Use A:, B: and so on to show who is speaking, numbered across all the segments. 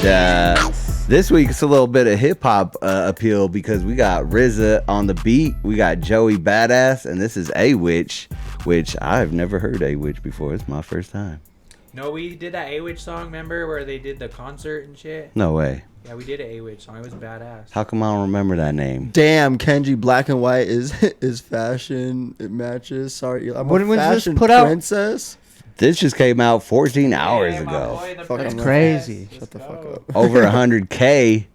A: This week it's a little bit of hip hop appeal because we got RZA on the beat, we got Joey Badass, and this is Awich, which I've never heard Awich before. It's my first time.
B: No, we did that Awich song, remember, where they did the concert and shit?
A: No way.
B: Yeah, we did an Awich song. It was badass.
A: How come I don't remember that name?
C: Damn, Kenji, black and white is fashion. It matches. Sorry, I'm
D: when
C: a
D: was
C: fashion
D: this put out?
C: princess.
A: This just came out 14 hours
B: Yeah, my
A: ago.
B: boy, the
C: Fucking
B: princess.
D: crazy.
B: Let's
C: Shut the
B: go.
C: fuck up.
A: Over 100K.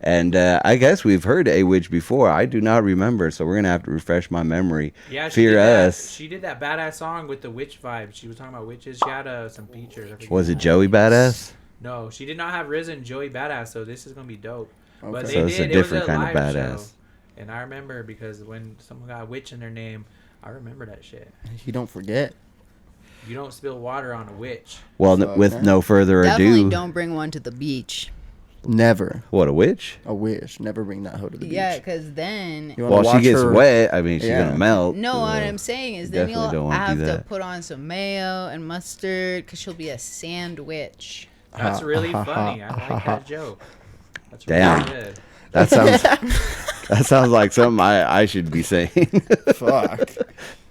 A: And I guess we've heard Awich before. I do not remember, so we're going to have to refresh my memory.
B: Yeah,
A: Fear us.
B: She did that badass song with the witch vibe. She was talking about witches. She had some features. I forget.
A: Was it Joey Badass?
B: No, she did not have RZA and Joey Badass, so this is going to be dope.
C: Okay.
B: But they
A: So it's a
B: did.
A: different
B: it was a
A: kind of
B: live
A: badass.
B: show. And I remember because when someone got witch in their name, I remember that shit.
C: You don't forget.
B: You don't spill water on a witch.
A: Well,
C: So,
A: with
C: okay.
A: no further
E: Definitely
A: ado.
E: don't bring one to the beach.
C: Never.
A: What, a witch?
C: A wish. Never bring that hoe to the
E: Yeah,
C: beach.
E: because then...
C: You wanna
A: Well, she
C: watch
A: gets
C: her-
A: wet. I mean, she's
C: Yeah.
A: going to melt.
E: No,
A: so
E: what I'm saying is then
A: definitely don't
E: you'll
A: wanna do
E: have to
A: that.
E: put on some mayo and mustard because she'll be a sandwich.
B: That's really funny. I like that joke. That's
A: Damn.
B: really good.
A: That sounds like something I should be saying.
C: Fuck.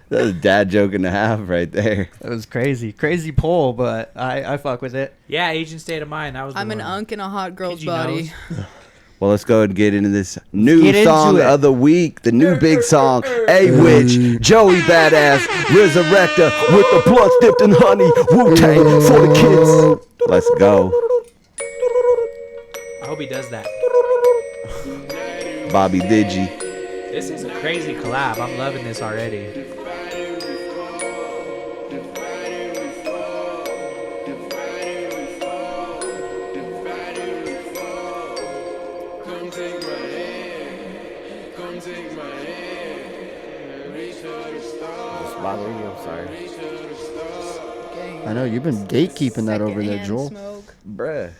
A: That's a dad joke and a half right there.
D: It was crazy poll, but I fuck with it.
B: Yeah, Asian State of Mind. That was.
E: I'm
B: the
E: an
B: one.
E: unk in a hot girl's
B: Kenji
E: body.
B: knows.
A: Well, let's go ahead and get into this new
D: get into
A: song
D: it.
A: of the week. The new big song, Awich, Joey Badass, Resurrector, with the blood dipped in honey, Wu-Tang for the kids. Let's go.
B: I hope he does that.
A: Bobby Digi.
B: This is a crazy collab. I'm loving this already.
A: Bothering you, I'm sorry.
C: I know you've been gatekeeping that over there,
E: Secondhand
C: Joel.
E: Smoke.
A: Bruh.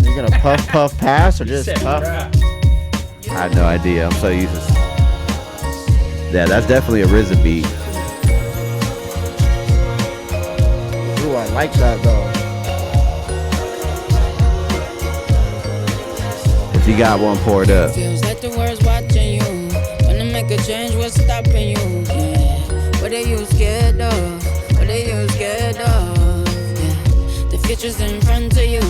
C: You gonna puff pass or just
B: Said,
C: puff?
B: bruh.
A: I had no idea. I'm so used to. Yeah, that's definitely a RZA beat.
C: Ooh, I like that though.
A: If you got one poured up.
F: Feels like the world's watching you. Wanna make a change, what's stopping you? Yeah. What are you scared of? What are you scared of? Yeah. The future's in front of you.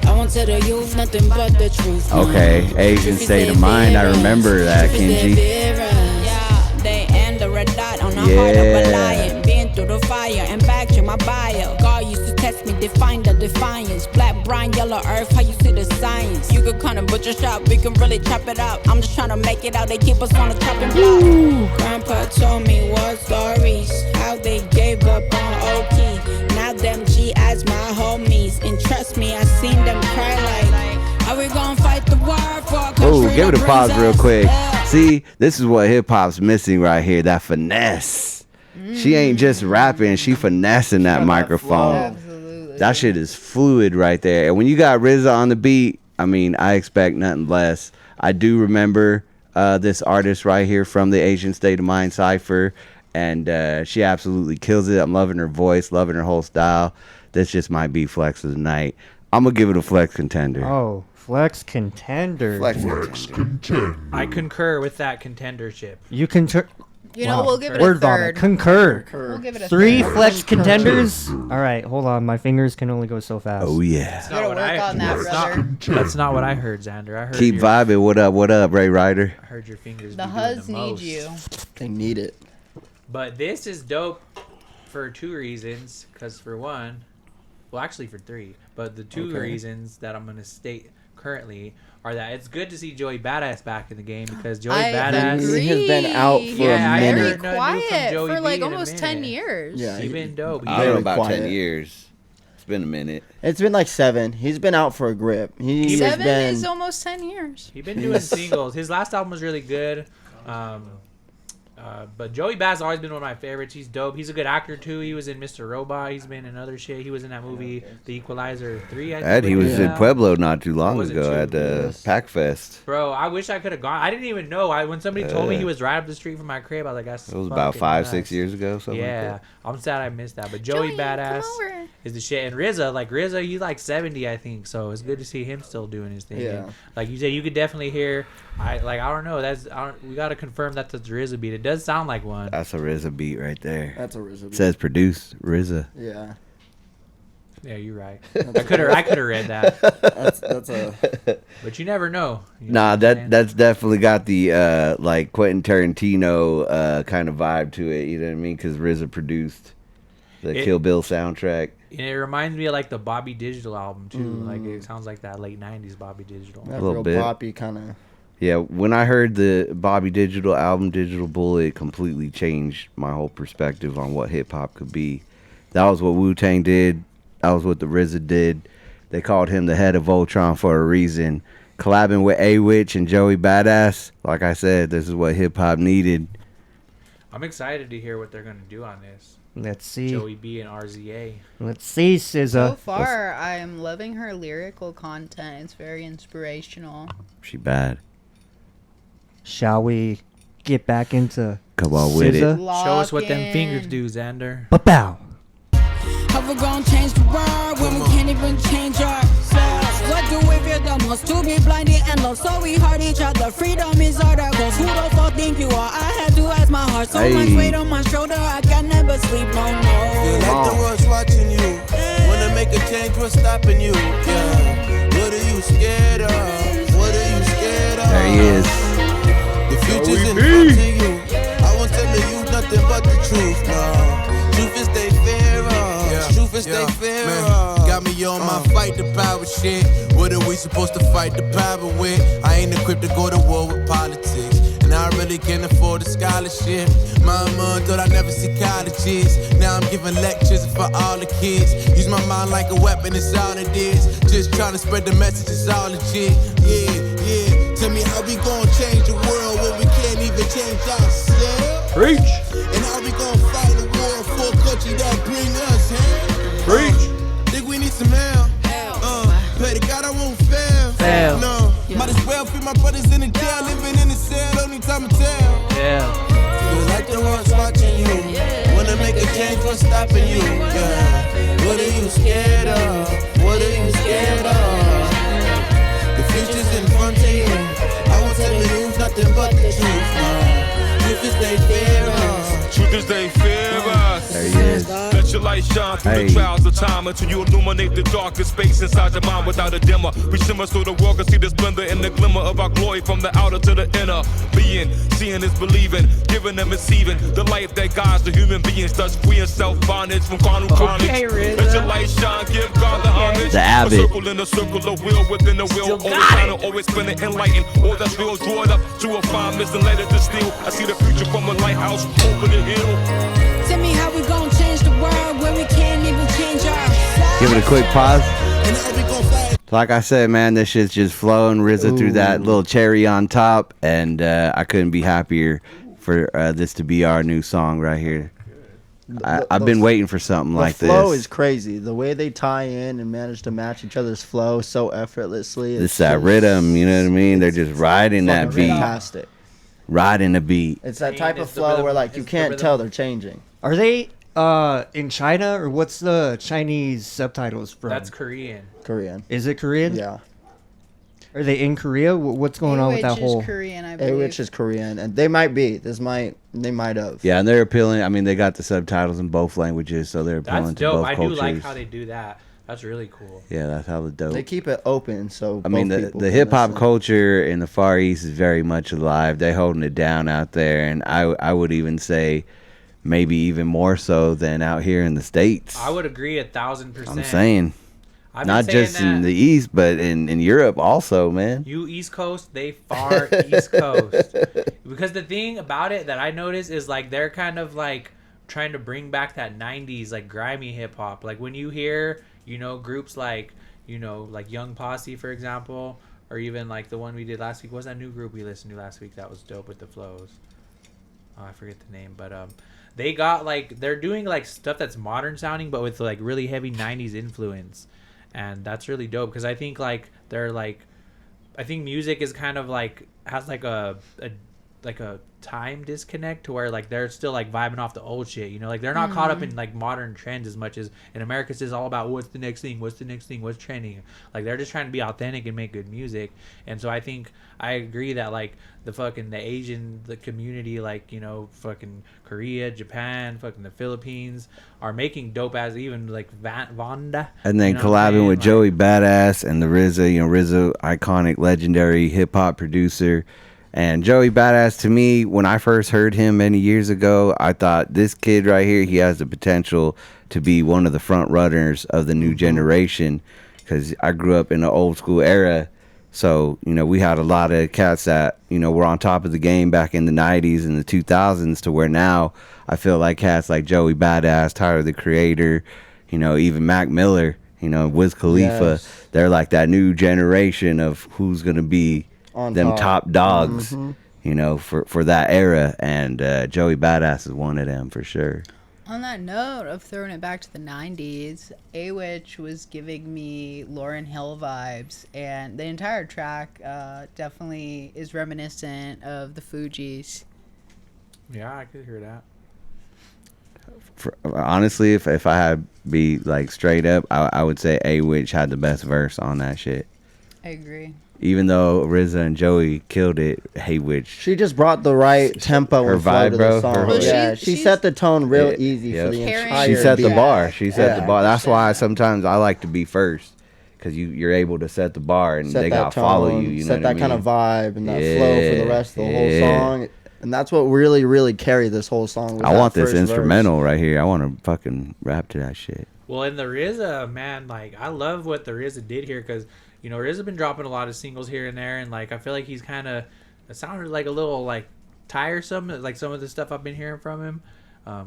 F: I won't tell the youth nothing but the truth.
A: Okay, Asian State of Mind. I remember that, Kenji.
F: Yeah, they end the red dot on the heart of
A: Yeah.
F: a lion. Been through the fire and back to my bio. God used to test me, define the defiance. Black, brown, yellow earth, how you see the science. You could kinda butcher shop, we can really chop it up. I'm just trying to make it out, they keep us on the chopping block. Grandpa told me war stories, how they gave up on OT. Now them GIs my homies, and trust me, I seen them cry like, how we gonna fight the war for a country
A: Oh, give it a
F: that
A: pause
F: brings
A: real
F: us?
A: quick.
F: Yeah.
A: See, this is what hip hop's missing right here. That finesse. She ain't just rapping, she finessing that microphone.
E: Absolutely.
A: That shit is fluid right there. And when you got RZA on the beat, I mean, I expect nothing less. I do remember this artist right here from the Asian State of Mind Cypher, and she absolutely kills it. I'm loving her voice, loving her whole style. This just might be flex of the night. I'm gonna give it a flex contender.
D: Oh, flex contender.
C: Flex contender.
B: I concur with that contendership.
D: You can
E: You know,
D: Wow.
E: we'll give it
D: Word
E: a
D: vomit.
E: third.
D: Concur.
E: We'll give it a
D: 3
E: third.
D: flex contenders. All right, hold on. My fingers can only go so fast.
A: Oh yeah.
B: That's
E: Gotta
B: not what
E: work on that, brother.
B: That's not what I heard, Xander. I heard
A: Keep
B: your,
A: vibing. What up, Ray Ryder?
B: I heard your fingers.
E: The
B: be doing
E: Huz
B: the
E: need
B: most.
E: you.
C: They need it.
B: But this is dope for 2 reasons. Because for one, well, actually for 3. But the 2
C: Okay.
B: reasons that I'm gonna state currently are that it's good to see Joey Badass back in the game because Joey
E: I
B: Badass.
E: agree.
C: He has been out for
B: Yeah,
C: a
B: I
C: minute.
B: heard
E: Very
B: nothing new from
E: quiet
B: Joey
E: for
B: B
E: like
B: in a
E: almost 10
B: minute.
E: years.
C: Yeah,
B: He been dope.
A: I don't know
C: Very
A: about
C: quiet.
A: 10 years. It's been a minute.
C: It's been like 7. He's been out for a grip. He has
E: 7
C: been.
E: is almost 10 years.
B: He been doing singles. His last album was really good. But Joey Bad's always been one of my favorites. He's dope. He's a good actor too. He was in Mr. Robot. He's been in other shit. He was in that movie, The Equalizer 3. I think.
A: And he was in Pueblo not too long
B: Was it
A: ago
B: two?
A: at the Pack Fest.
B: Bro, I wish I could have gone. I didn't even know. When somebody told me he was right up the street from my crib, I was like, that's
A: It was about
B: fucking
A: 5-6
B: nuts.
A: years ago, something
B: Yeah,
A: like that.
B: I'm sad I missed that. But Joey Badass
E: come over.
B: is the shit. And RZA, he's like 70, I think. So it's good to see him still doing his thing.
C: Yeah.
B: And like you said, you could definitely hear. I don't know. We gotta confirm that's a RZA beat. It does sound like one.
A: That's a RZA beat right there.
C: That's a RZA.
A: It says produced RZA.
C: Yeah.
B: Yeah, you're right. I could have read that,
C: That's a.
B: but you never know. You know
A: Nah,
B: what I'm saying?
A: that's definitely got the like Quentin Tarantino kind of vibe to it. You know what I mean? Because RZA produced the Kill Bill soundtrack.
B: And it reminds me of like the Bobby Digital album too. Like it sounds like that late '90s Bobby Digital.
C: That
A: little
C: real
A: bit.
C: poppy kind of.
A: Yeah, when I heard the Bobby Digital album, Digital Bullet, it completely changed my whole perspective on what hip hop could be. That was what Wu-Tang did. That was what the RZA did. They called him the head of Voltron for a reason. Collabing with Awich and Joey Badass, like I said, this is what hip hop needed.
B: I'm excited to hear what they're gonna do on this.
D: Let's see.
B: Joey B and RZA.
D: Let's see,
E: So
D: SZA.
E: far, I am loving her lyrical content. It's very inspirational.
A: She bad.
D: Shall we get back into
A: Come on with it.
D: SZA?
B: Show us what them
E: Lock
B: fingers
E: in.
B: do, Xander.
D: Ba-bow.
F: How we gon' change the world when we can't even change ourselves? What do we feel the most? To be blinded and lost, so we hurt each other. Freedom is our goals. Who the fuck think you are? I had to ask my heart. So much
A: Hey.
F: weight on my shoulder, I can never sleep no
G: Feel
F: more.
G: like the world's watching you. Wanna make a change, what's stopping you? Yeah. What are you scared of? What are you scared of?
A: There he is.
G: The future's in front of you. I won't tell you nothing but the truth, no. Truth is they fear of. Truth is they fear of. Got me on my fight the power shit. What are we supposed to fight the power with? I ain't equipped to go to war with politics. And I really can't afford a scholarship. Mama thought I'd never see colleges. Now I'm giving lectures for all the kids. Use my mind like a weapon, it's all it is. Just trying to spread the message, it's all legit. Yeah. Tell me how we gon' change the world when we can't even change ourselves.
B: Preach.
G: And how we gon' fight a war for a country that bring us hell.
B: Preach.
G: Think we need some help. Pray to God I won't fail.
B: Fail.
G: No, might as well free my brothers in the jail, living in the cell, only time to tell.
B: Yeah.
G: Feel like the world's watching you. Wanna make a change, what's stopping you? Yeah. What are you scared of? What are you scared of? The future's in front of you. I won't tell you nothing but the truth. No. Truth is they fear of.
H: Truth is they fear us.
A: There he is.
H: Let your light shine through
A: Hey.
H: the trials of time until you illuminate the darkest space inside your mind without a dimmer. We shimmer so the world can see the splendor and the glimmer of our glory from the outer to the inner. Being, seeing is believing, giving and receiving the life that guides the human beings, thus free and self-bondage from carnal carnage.
B: RZA.
H: Let your light shine, give God the homage.
A: The Abbott.
H: A circle in a circle, a wheel within the wheel.
B: Still
H: Always
B: got
H: trying
B: it.
H: to always spin it, enlighten. All that's real, draw it up to a fine mist and let it distill. I see the future from a lighthouse over the hill.
F: Tell me how we gon' change the world when we can't even change ourselves.
A: Give it a quick pause.
G: And how we gon' fight.
A: Like I said, man, this shit's just flowing. RZA threw that little cherry on top, and I couldn't be happier for this to be our new song right here. I've been waiting for something
C: The
A: like
C: flow
A: this.
C: is crazy. The way they tie in and manage to match each other's flow so effortlessly.
A: It's that rhythm, you know what I mean? They're just riding that beat,
C: Fantastic.
A: riding the beat.
C: It's that
B: mean,
C: type of
B: it's the
C: flow
B: rhythm-
C: where like you
B: it's the
C: can't
B: rhythm.
C: tell they're changing.
D: Are they in China, or what's the Chinese subtitles from?
B: That's Korean.
C: Korean.
D: Is it Korean?
C: Yeah.
D: Are they in Korea? What's going on with that
E: Awich
D: whole?
E: is Korean, I believe.
C: Awich is Korean, and they might be. They might have.
A: Yeah, and they're appealing. I mean, they got the subtitles in both languages, so they're appealing
B: That's
A: to
B: dope.
A: both
B: I
A: cultures.
B: do like how they do that. That's really cool.
A: Yeah, that's how the dope.
C: They keep it open, so
A: I mean,
C: both
A: the
C: people
A: the
C: can
A: hip hop
C: listen.
A: culture in the Far East is very much alive. They're holding it down out there, and I would even say maybe even more so than out here in the States.
B: I would agree 1,000%.
A: I'm saying,
B: I've been
A: not
B: saying
A: just in
B: that.
A: the East, but in Europe also, man.
B: You East Coast, they far East Coast. Because the thing about it that I notice is like they're kind of like trying to bring back that 90s like grimy hip hop. Like when you hear, groups like, like Young Posse, for example, or even like the one we did last week. What's that new group we listened to last week that was dope with the flows? I forget the name, but they got like they're doing like stuff that's modern sounding, but with like really heavy '90s influence, and that's really dope because I think like they're like, I think music is kind of like has like a time disconnect to where like they're still like vibing off the old shit, you know, like they're not caught up in like modern trends as much as in America. It's all about what's the next thing, what's trending. Like they're just trying to be authentic and make good music. And so I think I agree that like the Asian community, like, you know, fucking Korea, Japan, fucking the Philippines are making dope as even like Vanda,
A: and then
B: you know
A: collabing with
B: like,
A: Joey Badass and the RZA, you know, RZA, iconic, legendary hip hop producer. And Joey Badass, to me, when I first heard him many years ago, I thought this kid right here, he has the potential to be one of the front runners of the new generation. Because I grew up in the old school era. So, you know, we had a lot of cats that, you know, were on top of the game back in the 90s and the 2000s to where now I feel like cats like Joey Badass, Tyler, the Creator, you know, even Mac Miller, you know, Wiz Khalifa.
C: Yes.
A: They're like that new generation of who's going to be
C: On
A: them
C: top.
A: top dogs, you know, for that era. And Joey Badass is one of them for sure.
E: On that note of throwing it back to the 90s, Awich was giving me Lauryn Hill vibes, and the entire track definitely is reminiscent of the Fugees.
B: yeah, I could hear that.
A: Honestly, if I had be like straight up, I would say Awich had the best verse on that shit.
E: I agree.
A: Even though RZA and Joey killed it, Awich.
C: She just brought the right tempo
A: Her
C: and flow
A: vibe,
C: to
A: bro.
C: the song.
A: Well,
C: Yeah, she set the tone real
A: Yeah,
C: easy
A: yep.
C: for the
E: Carrying-
C: entire
A: She set the
C: beat.
A: bar. She set the
C: Yeah.
A: bar. That's why sometimes I like to be first, because you're able to set the bar and
C: Set
A: they
C: that
A: gotta follow
C: tone,
A: you. You know
C: set
A: what I
C: that kind
A: mean?
C: of vibe and that flow for the rest of the whole
A: Yeah.
C: song. And that's what really, really carried this whole song. was
A: I
C: that
A: want this
C: first verse.
A: instrumental right here. I want to fucking rap to that shit.
B: Well, in the RZA, man, like I love what the RZA did here because, you know, RZA been dropping a lot of singles here and there, and like I feel like he's kind of, it sounded like a little like tiresome, like some of the stuff I've been hearing from him.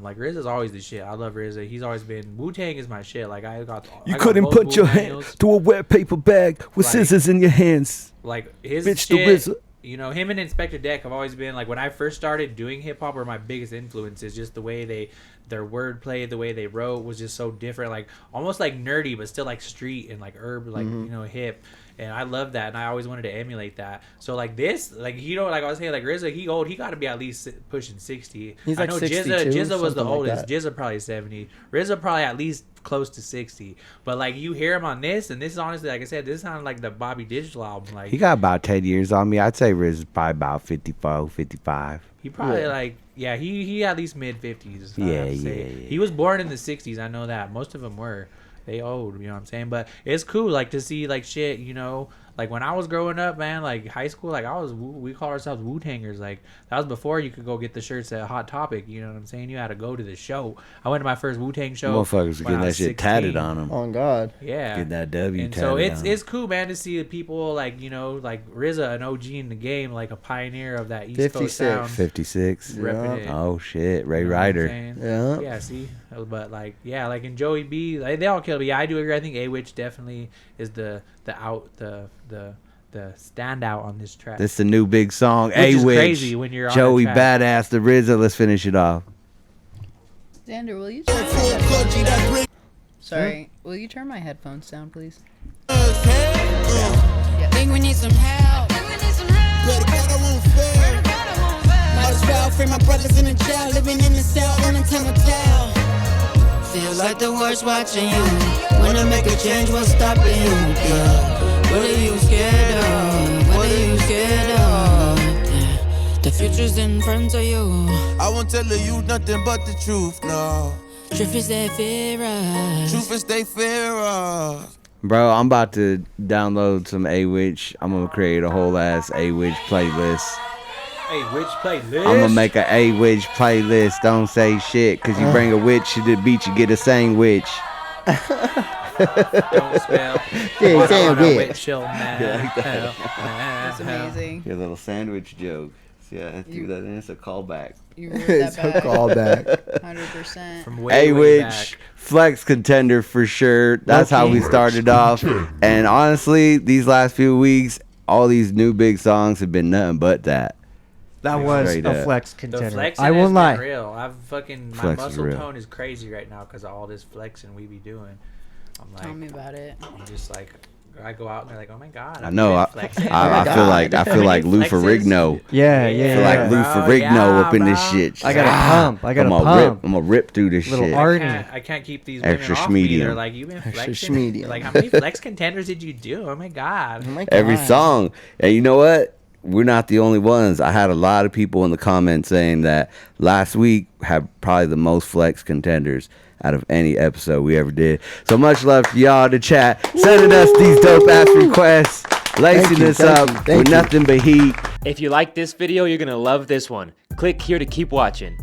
B: Like RZA's always the shit. I love RZA. He's always been, Wu-Tang is my shit. Like I got.
A: You
B: I got
A: couldn't
B: both
A: put your
B: Wu
A: hand
B: manuals.
A: to a wet paper bag with
B: Like-
A: scissors in your hands.
B: Like his
A: Bitch, the
B: shit,
A: RZA.
B: you know, him and Inspector Deck have always been like, when I first started doing hip hop, were my biggest influences. Just the way their wordplay, the way they wrote was just so different, like almost like nerdy, but still like street and like urban, like you know, hip. And I love that, and I always wanted to emulate that. So like this, like, you know, like I was saying, like RZA, he old, he got to be at least pushing 60.
C: He's
B: I
C: like
B: know
C: 62,
B: Jizza was the
C: something like
B: oldest.
C: that.
B: Jizza probably 70. RZA probably at least close to 60. But like you hear him on this, and this is honestly, like I said, this sounded like the Bobby Digital album. Like
A: He got about 10 years on me. I'd say Riz is probably about 54, 55.
B: he probably
C: Yeah.
B: like, yeah, he at least mid 50s.
A: Yeah,
B: yeah.
A: yeah.
B: He was born in the 60s. I know that. Most of them were. They old, you know what I'm saying? But it's cool, like, to see, like, shit, you know, like, when I was growing up, man, like, high school, like, we call ourselves Wu-Tangers. Like, that was before you could go get the shirts at Hot Topic, you know what I'm saying? You had to go to the show. I went to my first Wu-Tang show.
A: Motherfuckers
B: when
A: getting
B: I
A: that
B: was
A: shit
B: 16.
A: tatted on them.
C: Oh God.
B: Yeah.
A: Getting that W
B: And
A: tatted
B: so
A: on 'em.
B: it's cool, man, to see the people, like, you know, like RZA, an OG in the game, like a pioneer of that East Coast
C: 56.
B: sound.
A: 56.
B: repping it.
A: Oh, shit. Ray
B: You know what I'm
A: Ryder.
B: saying?
C: Yeah.
B: Yeah, see? But, like, yeah, like in Joey B, like, they all kill me. Yeah, I do agree. I think Awich definitely is the standout on this track.
A: This is the new big song.
B: Which is
A: Awich,
B: crazy when you're on
A: Joey
B: a track.
A: Badass, the RZA. Let's finish it off.
E: Xander, will you turn my headphones?
G: Clergy that bring
E: Sorry, will you turn my headphones down, please?
G: us hell.
F: Think we need some help.
G: Better God, I won't fail.
F: Might as well free my brothers in the jail, living in the cell, running time to tell. Feels like the world's watching you. Wanna make a change, what's stopping you? Yeah. What are you scared of? What are you scared of? Yeah. The future's in front of you.
G: I won't tell you nothing but the truth, no.
F: Truth is that fear us.
G: Truth is they fear us.
A: Bro, I'm about to download some Awich. I'm going to create a whole ass Awich playlist.
B: Hey, which playlist?
A: I'm going to make a Awich playlist. Don't say shit. Because you bring a witch to the beach, you get a sandwich.
B: Don't spell.
C: Yeah, sandwich.
E: That's amazing.
A: Your little sandwich joke. See, I threw that in. It's a callback.
E: You wrote
C: It's
E: that
C: a
E: back.
C: callback.
E: 100%.
B: From way
A: Awich,
B: back.
A: flex contender for sure. That's how we started off. And honestly, these last few weeks, all these new big songs have been nothing but that.
D: That was
A: Straight
D: a
A: up.
D: flex
B: The
D: contender.
B: flexing
D: I
B: has
D: won't
B: been
D: lie.
B: real. I've fucking my
A: Flex is
B: muscle
A: real.
B: tone is crazy right now because of all this flexing we be doing. I'm like,
E: Tell me about it.
B: I'm just like, I go out and they're like, oh my god.
A: I know. I
E: God.
A: feel like Lou
B: Flexes.
A: Ferrigno.
D: Yeah,
A: I
D: yeah.
A: feel like
D: yeah.
A: Lou
B: Bro,
A: Ferrigno
B: yeah,
A: up in this
B: bro.
A: shit.
D: I gotta pump. I gotta pump.
A: I'm gonna rip through this
D: Little
A: shit.
D: art.
B: I can't keep these women
A: Extra
B: off me.
A: schmedium.
B: They're like, you've been
C: Extra
B: flexing.
C: schmedium.
B: Like, how many flex contenders did you do? Oh my god.
C: Oh my
A: Every
C: God.
A: song. And you know what? We're not the only ones. I had a lot of people in the comments saying that last week had probably the most flex contenders out of any episode we ever did. So much love to y'all to chat, sending us these dope ass requests, lacing
C: you,
A: us
C: thank
A: up
C: you, thank
A: with
C: you.
A: nothing but heat.
I: If you like this video, you're gonna love this one. Click here to keep watching.